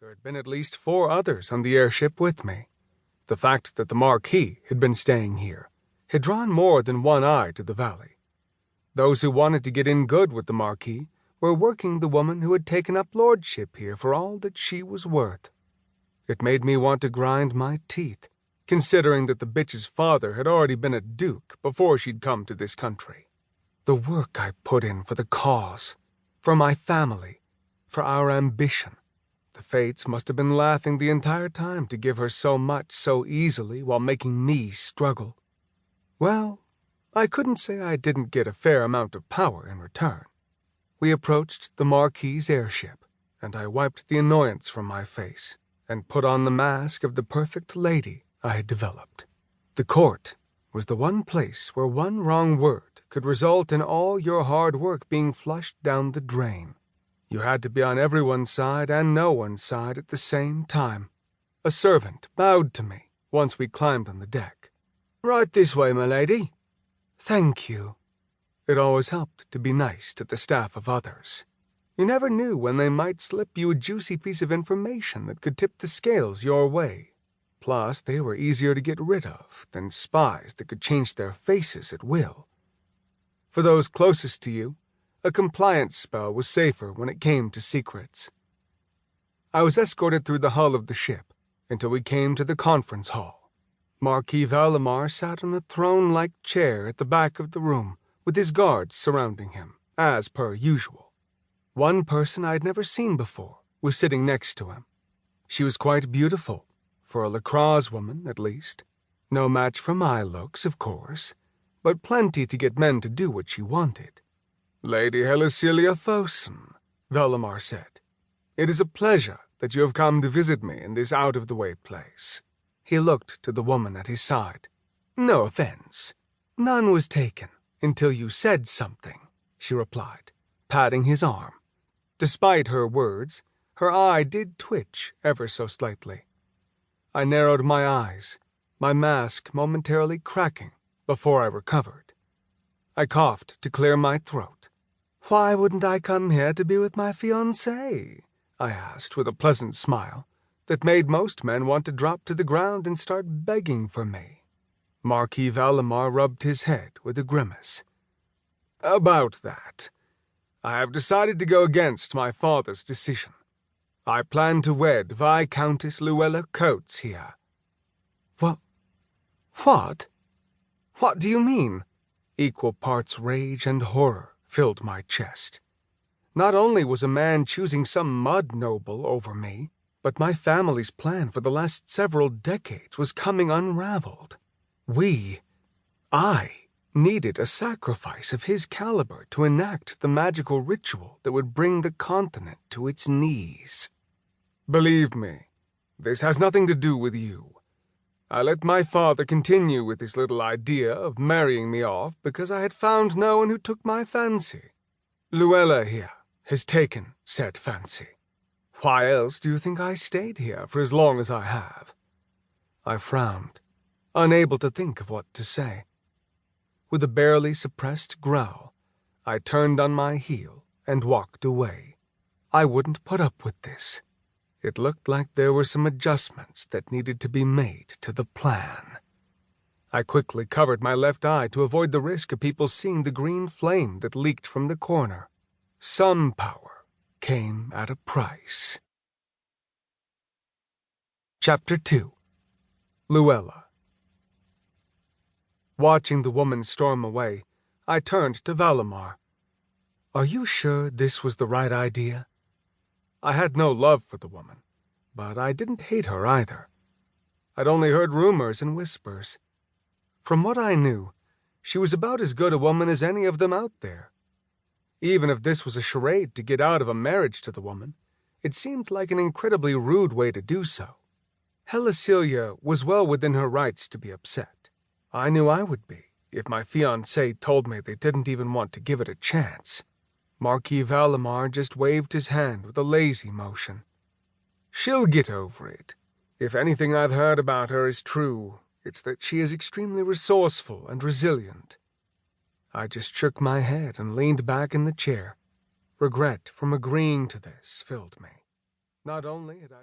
There had been at least 4 others on the airship with me. The fact that the Marquis had been staying here had drawn more than one eye to the valley. Those who wanted to get in good with the Marquis were working the woman who had taken up lordship here for all that she was worth. It made me want to grind my teeth, considering that the bitch's father had already been a duke before she'd come to this country. The work I put in for the cause, for my family, for our ambition. The fates must have been laughing the entire time to give her so much so easily while making me struggle. Well, I couldn't say I didn't get a fair amount of power in return. We approached the Marquis's airship, and I wiped the annoyance from my face and put on the mask of the perfect lady I had developed. The court was the one place where one wrong word could result in all your hard work being flushed down the drain. You had to be on everyone's side and no one's side at the same time. A servant bowed to me once we climbed on the deck. "Right this way, my lady." "Thank you." It always helped to be nice to the staff of others. You never knew when they might slip you a juicy piece of information that could tip the scales your way. Plus, they were easier to get rid of than spies that could change their faces at will. For those closest to you, a compliance spell was safer when it came to secrets. I was escorted through the hull of the ship until we came to the conference hall. Marquis Valimar sat on a throne-like chair at the back of the room, with his guards surrounding him, as per usual. One person I had never seen before was sitting next to him. She was quite beautiful, for a Lacrosse woman, at least. No match for my looks, of course, but plenty to get men to do what she wanted. "Lady Helicilia Fosun," Valimar said, "it is a pleasure that you have come to visit me in this out-of-the-way place." He looked to the woman at his side. "No offense. None was taken until you said something," she replied, patting his arm. Despite her words, her eye did twitch ever so slightly. I narrowed my eyes, my mask momentarily cracking before I recovered. I coughed to clear my throat. "Why wouldn't I come here to be with my fiancée?" I asked with a pleasant smile that made most men want to drop to the ground and start begging for me. Marquis Valimar rubbed his head with a grimace. "About that, I have decided to go against my father's decision. I plan to wed Viscountess Louella Coates here." What? What do you mean?" Equal parts rage and horror filled my chest. Not only was a man choosing some mud noble over me, but my family's plan for the last several decades was coming unraveled. I needed a sacrifice of his caliber to enact the magical ritual that would bring the continent to its knees. "Believe me, this has nothing to do with you. I let my father continue with his little idea of marrying me off because I had found no one who took my fancy. Louella here has taken said fancy. Why else do you think I stayed here for as long as I have?" I frowned, unable to think of what to say. With a barely suppressed growl, I turned on my heel and walked away. I wouldn't put up with this. It looked like there were some adjustments that needed to be made to the plan. I quickly covered my left eye to avoid the risk of people seeing the green flame that leaked from the corner. Some power came at a price. Chapter 2. Louella. Watching the woman storm away, I turned to Valimar. "Are you sure this was the right idea?" I had no love for the woman, but I didn't hate her either. I'd only heard rumors and whispers. From what I knew, she was about as good a woman as any of them out there. Even if this was a charade to get out of a marriage to the woman, it seemed like an incredibly rude way to do so. Helicilia was well within her rights to be upset. I knew I would be if my fiancé told me they didn't even want to give it a chance. Marquis Valimar just waved his hand with a lazy motion. "She'll get over it. If anything I've heard about her is true, it's that she is extremely resourceful and resilient." I just shook my head and leaned back in the chair. Regret from agreeing to this filled me. Not only had I